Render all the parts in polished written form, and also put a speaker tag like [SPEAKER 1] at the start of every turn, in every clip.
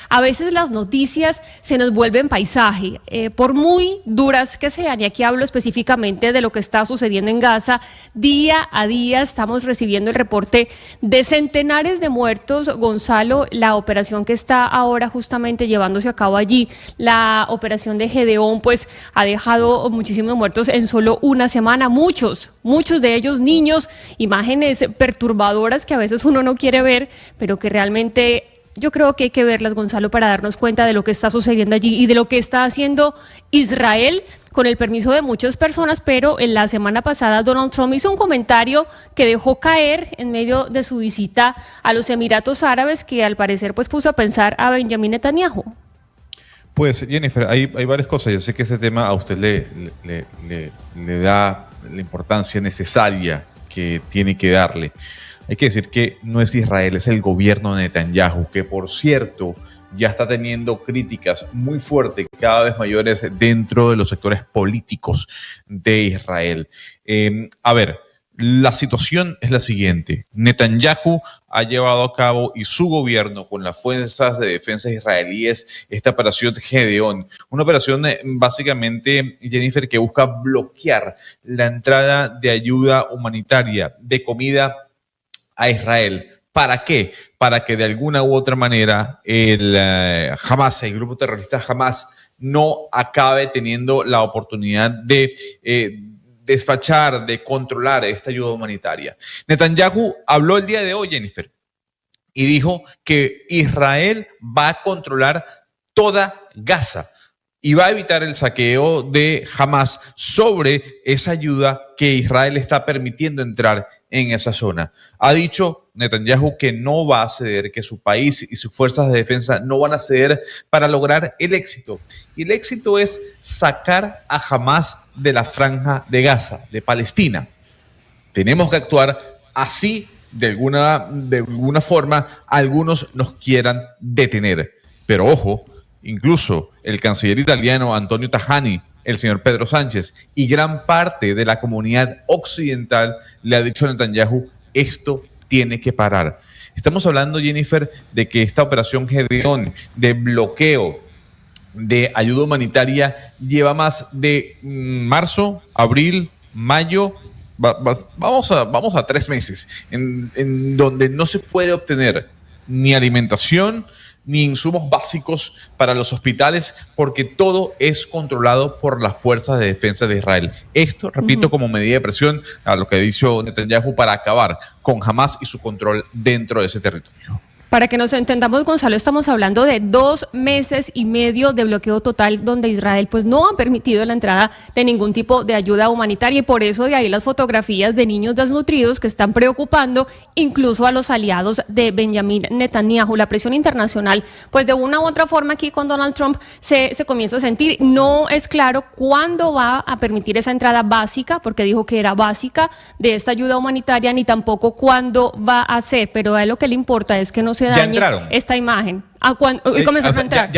[SPEAKER 1] a veces las noticias se nos vuelven paisaje, por muy duras que sean, y aquí hablo específicamente de lo que está sucediendo en Gaza. Día a día estamos recibiendo el reporte de centenares de muertos. Gonzalo, la operación que está ahora justamente llevándose a cabo allí, la operación de Gedeón, pues ha dejado muchísimos muertos en solo una semana, muchos de ellos niños, imágenes perturbadoras que a veces uno no quiere ver, pero que realmente yo creo que hay que verlas, Gonzalo, para darnos cuenta de lo que está sucediendo allí y de lo que está haciendo Israel con el permiso de muchas personas. Pero en la semana pasada Donald Trump hizo un comentario que dejó caer en medio de su visita a los Emiratos Árabes, que al parecer pues puso a pensar a Benjamin Netanyahu.
[SPEAKER 2] Pues Jennifer, hay varias cosas. Yo sé que ese tema a usted le da la importancia necesaria que tiene que darle. Hay que decir que no es Israel, es el gobierno de Netanyahu, que por cierto ya está teniendo críticas muy fuertes, cada vez mayores dentro de los sectores políticos de Israel. A ver, la situación es la siguiente. Netanyahu ha llevado a cabo, y su gobierno con las fuerzas de defensa israelíes, esta operación Gedeón. Una operación básicamente, Jennifer, que busca bloquear la entrada de ayuda humanitaria, de comida a Israel. ¿Para qué? Para que de alguna u otra manera el Hamas, el grupo terrorista Hamas, no acabe teniendo la oportunidad de despachar, de controlar esta ayuda humanitaria. Netanyahu habló el día de hoy, Jennifer, y dijo que Israel va a controlar toda Gaza y va a evitar el saqueo de Hamas sobre esa ayuda que Israel está permitiendo entrar en esa zona. Ha dicho Netanyahu que no va a ceder, que su país y sus fuerzas de defensa no van a ceder para lograr el éxito. Y el éxito es sacar a Hamas de la franja de Gaza, de Palestina. Tenemos que actuar así, de alguna forma, algunos nos quieran detener. Pero ojo, incluso el canciller italiano Antonio Tajani, el señor Pedro Sánchez y gran parte de la comunidad occidental le ha dicho a Netanyahu: esto tiene que parar. Estamos hablando, Jennifer, de que esta operación Gedeón de bloqueo de ayuda humanitaria lleva más de marzo, abril, mayo, vamos a 3 meses en donde no se puede obtener ni alimentación ni insumos básicos para los hospitales, porque todo es controlado por las fuerzas de defensa de Israel. Esto, repito, como medida de presión a lo que ha dicho Netanyahu para acabar con Hamas y su control dentro de ese territorio.
[SPEAKER 1] Para que nos entendamos, Gonzalo, estamos hablando de 2 meses y medio de bloqueo total, donde Israel pues no ha permitido la entrada de ningún tipo de ayuda humanitaria, y por eso de ahí las fotografías de niños desnutridos que están preocupando incluso a los aliados de Benjamin Netanyahu. La presión internacional, pues de una u otra forma aquí con Donald Trump se comienza a sentir. No es claro cuándo va a permitir esa entrada básica, porque dijo que era básica, de esta ayuda humanitaria, ni tampoco cuándo va a ser, pero a él lo que le importa es que no se dañe esta imagen. Hoy comenzaron a entrar.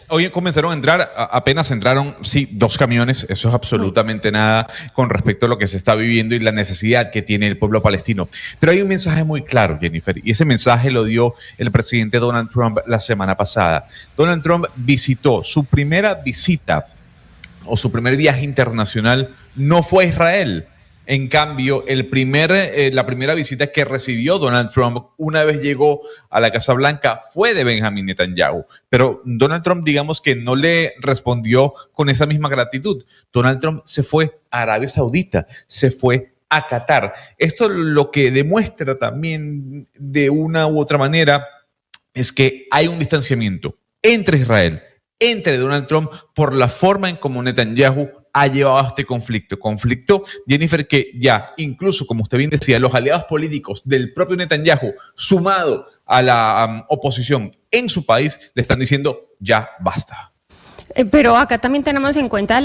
[SPEAKER 2] Hoy comenzaron a entrar, apenas entraron, sí, 2 camiones. Eso es absolutamente nada con respecto a lo que se está viviendo y la necesidad que tiene el pueblo palestino. Pero hay un mensaje muy claro, Jennifer, y ese mensaje lo dio el presidente Donald Trump la semana pasada. Donald Trump visitó, su primera visita o su primer viaje internacional no fue a Israel. En cambio, la primera visita que recibió Donald Trump una vez llegó a la Casa Blanca fue de Benjamin Netanyahu. Pero Donald Trump, digamos que no le respondió con esa misma gratitud. Donald Trump se fue a Arabia Saudita, se fue a Qatar. Esto lo que demuestra también de una u otra manera es que hay un distanciamiento entre Israel, entre Donald Trump, por la forma en cómo Netanyahu ha llevado a este conflicto, Jennifer, que ya incluso, como usted bien decía, los aliados políticos del propio Netanyahu, sumado a la oposición en su país, le están diciendo ya basta.
[SPEAKER 1] Pero acá también tenemos en cuenta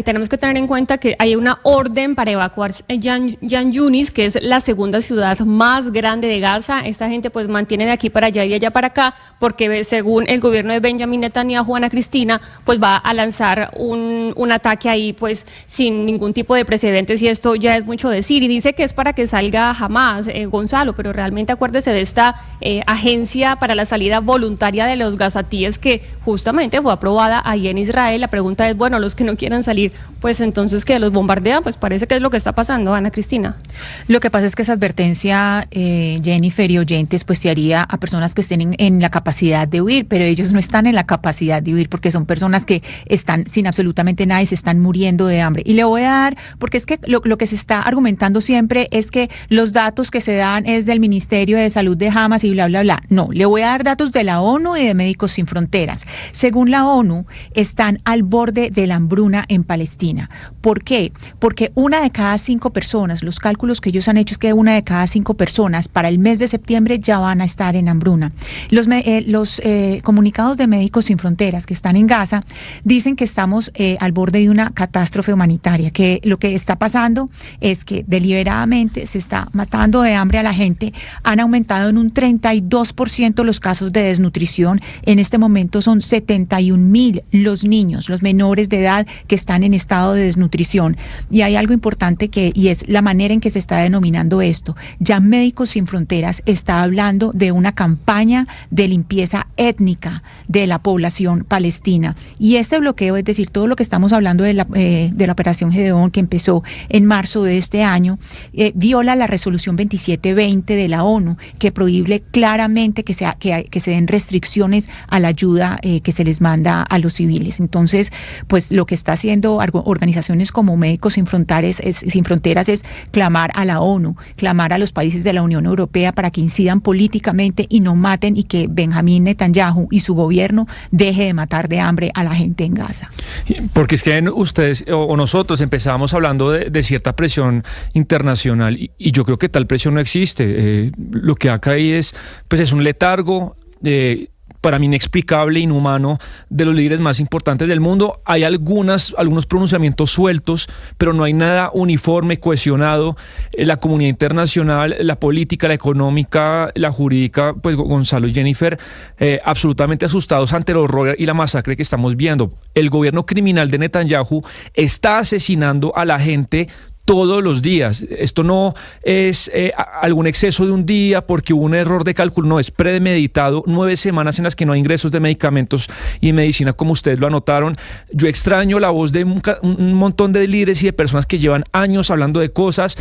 [SPEAKER 1] tenemos que tener en cuenta que hay una orden para evacuar Jan Yunis, que es la segunda ciudad más grande de Gaza. Esta gente pues mantiene de aquí para allá y de allá para acá, porque según el gobierno de Benjamin Netanyahu, Ana Cristina, pues va a lanzar un ataque ahí pues sin ningún tipo de precedentes, y esto ya es mucho decir. Y dice que es para que salga Hamas, Gonzalo, pero realmente acuérdese de esta agencia para la salida voluntaria de los gazatíes que justamente fue aprobada ahí en Israel. La pregunta es, bueno, los que no quieran salir, pues entonces que los bombardean, pues parece que es lo que está pasando, Ana Cristina.
[SPEAKER 3] Lo que pasa es que esa advertencia, Jennifer y oyentes, pues se haría a personas que estén en la capacidad de huir, pero ellos no están en la capacidad de huir porque son personas que están sin absolutamente nada y se están muriendo de hambre. Y le voy a dar, porque es que lo que se está argumentando siempre es que los datos que se dan es del Ministerio de Salud de Hamas y bla, bla, bla. No, le voy a dar datos de la ONU y de Médicos Sin Fronteras. Según la ONU, están al borde de la hambruna en Palestina. ¿Por qué? Porque 1 de cada 5 personas, los cálculos que ellos han hecho es que 1 de cada 5 personas para el mes de septiembre ya van a estar en hambruna. Los comunicados de Médicos Sin Fronteras que están en Gaza dicen que estamos al borde de una catástrofe humanitaria, que lo que está pasando es que deliberadamente se está matando de hambre a la gente. Han aumentado en un 32% los casos de desnutrición. En este momento son 71,000 los niños, los menores de edad que están en estado de desnutrición. Y hay algo importante y es la manera en que se está denominando esto. Ya Médicos Sin Fronteras está hablando de una campaña de limpieza étnica de la población palestina. Y este bloqueo, es decir, todo lo que estamos hablando de la operación Gedeón, que empezó en marzo de este año, viola la resolución 2720 de la ONU, que prohíbe claramente que se den restricciones a la ayuda que se les manda a los civiles. Entonces, pues lo que está haciendo organizaciones como Médicos Sin Fronteras es clamar a la ONU, clamar a los países de la Unión Europea para que incidan políticamente y no maten, y que Benjamín Netanyahu y su gobierno deje de matar de hambre a la gente en Gaza.
[SPEAKER 4] Porque es que ustedes o nosotros empezamos hablando de cierta presión internacional y yo creo que tal presión no existe. Lo que acá hay es un letargo para mí inexplicable, inhumano, de los líderes más importantes del mundo. Hay algunos pronunciamientos sueltos, pero no hay nada uniforme, cohesionado. La comunidad internacional, la política, la económica, la jurídica, pues Gonzalo y Jennifer, absolutamente asustados ante el horror y la masacre que estamos viendo. El gobierno criminal de Netanyahu está asesinando a la gente todos los días. Esto no es algún exceso de un día porque hubo un error de cálculo, no, es premeditado. 9 semanas en las que no hay ingresos de medicamentos y medicina, como ustedes lo anotaron. Yo extraño la voz de un montón de líderes y de personas que llevan años hablando de cosas.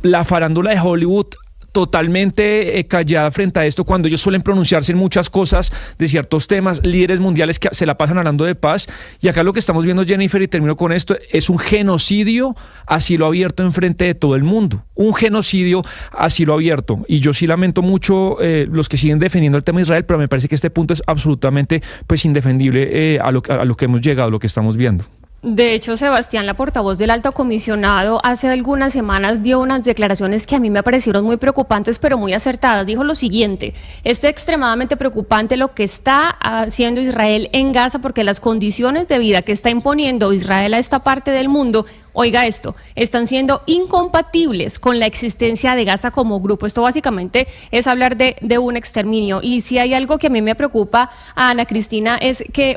[SPEAKER 4] La farándula de Hollywood totalmente callada frente a esto, cuando ellos suelen pronunciarse en muchas cosas de ciertos temas, líderes mundiales que se la pasan hablando de paz. Y acá lo que estamos viendo, Jennifer, y termino con esto, es un genocidio a cielo abierto en frente de todo el mundo, un genocidio a cielo abierto. Y yo sí lamento mucho los que siguen defendiendo el tema de Israel, pero me parece que este punto es absolutamente indefendible a lo que hemos llegado, lo que estamos viendo.
[SPEAKER 1] De hecho, Sebastián, la portavoz del Alto Comisionado, hace algunas semanas dio unas declaraciones que a mí me parecieron muy preocupantes, pero muy acertadas. Dijo lo siguiente: es extremadamente preocupante lo que está haciendo Israel en Gaza, porque las condiciones de vida que está imponiendo Israel a esta parte del mundo, oiga esto, están siendo incompatibles con la existencia de Gaza como grupo. Esto básicamente es hablar de un exterminio. Y si hay algo que a mí me preocupa, a Ana Cristina, es que,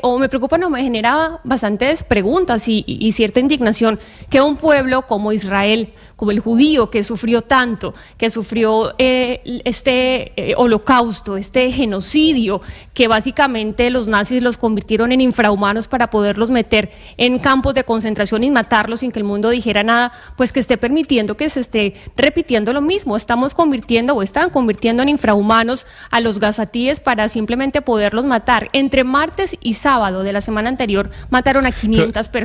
[SPEAKER 1] me genera bastantes preguntas y cierta indignación, que un pueblo como Israel, como el judío, que sufrió tanto, que sufrió este holocausto, este genocidio, que básicamente los nazis los convirtieron en infrahumanos para poderlos meter en campos de concentración y matarlos sin que el mundo dijera nada, pues que esté permitiendo que se esté repitiendo lo mismo. Están convirtiendo en infrahumanos a los gazatíes para simplemente poderlos matar. Entre martes y sábado de la semana anterior mataron a 500 personas.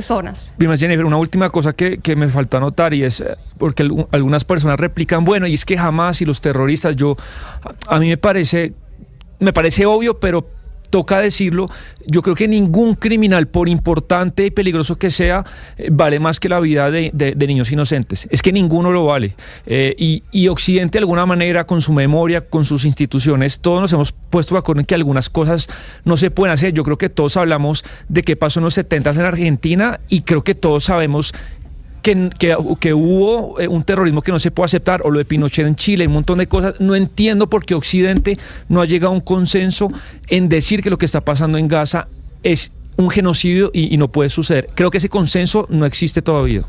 [SPEAKER 4] Bien, Jennifer, una última cosa que me faltó anotar, y es porque algunas personas replican, bueno, y es que Hamas y los terroristas, a mí me parece obvio, pero toca decirlo, yo creo que ningún criminal, por importante y peligroso que sea, vale más que la vida de niños inocentes. Es que ninguno lo vale. Y Occidente, de alguna manera, con su memoria, con sus instituciones, todos nos hemos puesto de acuerdo en que algunas cosas no se pueden hacer. Yo creo que todos hablamos de qué pasó en los 70 en Argentina y creo que todos sabemos que hubo un terrorismo que no se puede aceptar, o lo de Pinochet en Chile, un montón de cosas. No entiendo por qué Occidente no ha llegado a un consenso en decir que lo que está pasando en Gaza es un genocidio y no puede suceder. Creo que ese consenso no existe todavía.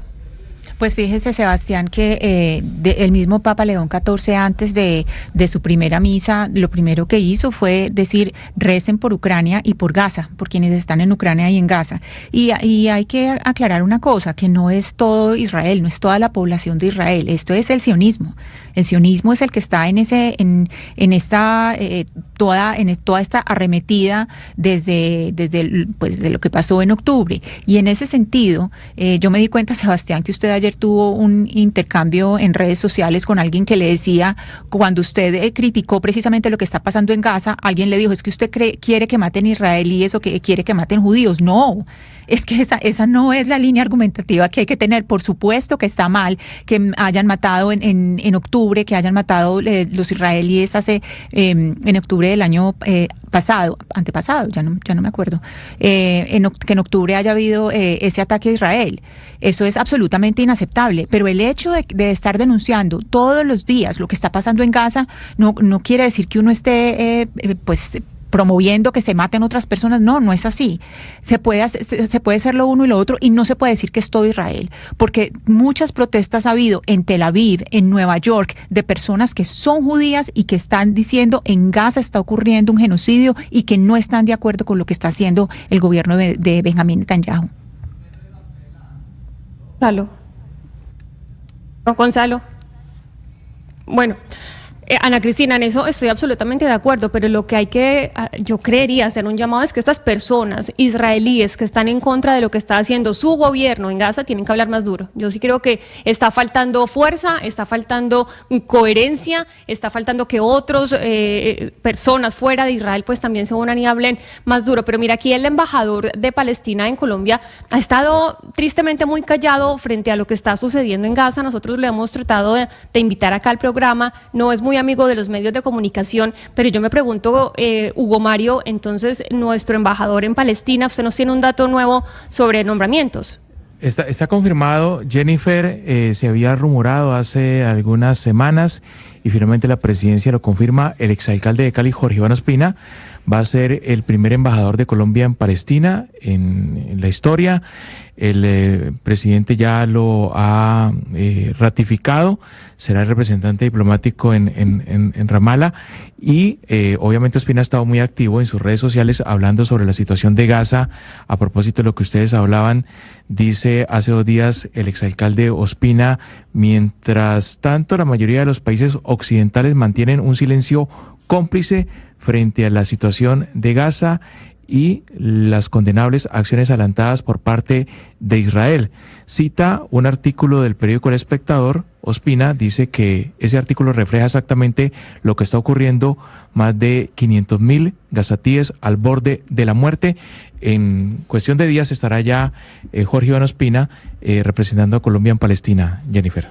[SPEAKER 3] Pues fíjese, Sebastián, que el mismo Papa León XIV, antes de su primera misa, lo primero que hizo fue decir: recen por Ucrania y por Gaza, por quienes están en Ucrania y en Gaza. Y hay que aclarar una cosa, que no es todo Israel, no es toda la población de Israel, esto es el sionismo. El sionismo es el que está en toda esta arremetida desde de lo que pasó en octubre. Y en ese sentido, yo me di cuenta, Sebastián, que usted ayer tuvo un intercambio en redes sociales con alguien que le decía, cuando usted criticó precisamente lo que está pasando en Gaza, alguien le dijo: es que usted quiere que maten israelíes o que quiere que maten judíos. No, es que esa no es la línea argumentativa que hay que tener. Por supuesto que está mal que hayan matado en octubre, que hayan matado los israelíes en octubre del año antepasado, ya no me acuerdo, que en octubre haya habido ese ataque a Israel. Eso es absolutamente inaceptable, pero el hecho de estar denunciando todos los días lo que está pasando en Gaza no quiere decir que uno esté promoviendo que se maten otras personas. No es así. Se puede hacer lo uno y lo otro, y no se puede decir que es todo Israel, porque muchas protestas ha habido en Tel Aviv, en Nueva York, de personas que son judías y que están diciendo: en Gaza está ocurriendo un genocidio, y que no están de acuerdo con lo que está haciendo el gobierno de Benjamín Netanyahu.
[SPEAKER 1] Gonzalo. Bueno, Ana Cristina, en eso estoy absolutamente de acuerdo, pero lo que yo creería hacer un llamado es que estas personas israelíes que están en contra de lo que está haciendo su gobierno en Gaza tienen que hablar más duro. Yo sí creo que está faltando fuerza, está faltando coherencia, está faltando que otras personas fuera de Israel pues también se unan y hablen más duro. Pero mira, aquí el embajador de Palestina en Colombia ha estado tristemente muy callado frente a lo que está sucediendo en Gaza. Nosotros le hemos tratado de invitar acá al programa, no es muy amigo de los medios de comunicación, pero yo me pregunto, Hugo Mario, entonces nuestro embajador en Palestina, ¿usted nos tiene un dato nuevo sobre nombramientos?
[SPEAKER 5] Está confirmado, Jennifer. Se había rumorado hace algunas semanas y finalmente la presidencia lo confirma. El exalcalde de Cali, Jorge Iván Ospina, va a ser el primer embajador de Colombia en Palestina en la historia. El presidente ya lo ha ratificado, será el representante diplomático en Ramala, y obviamente Ospina ha estado muy activo en sus redes sociales hablando sobre la situación de Gaza. A propósito de lo que ustedes hablaban, dice hace 2 días el exalcalde Ospina: mientras tanto la mayoría de los países occidentales mantienen un silencio cómplice frente a la situación de Gaza y las condenables acciones adelantadas por parte de Israel. Cita un artículo del periódico El Espectador. Ospina dice que ese artículo refleja exactamente lo que está ocurriendo: más de 500.000 gazatíes al borde de la muerte. En cuestión de días estará ya Jorge Iván Ospina representando a Colombia en Palestina, Jennifer.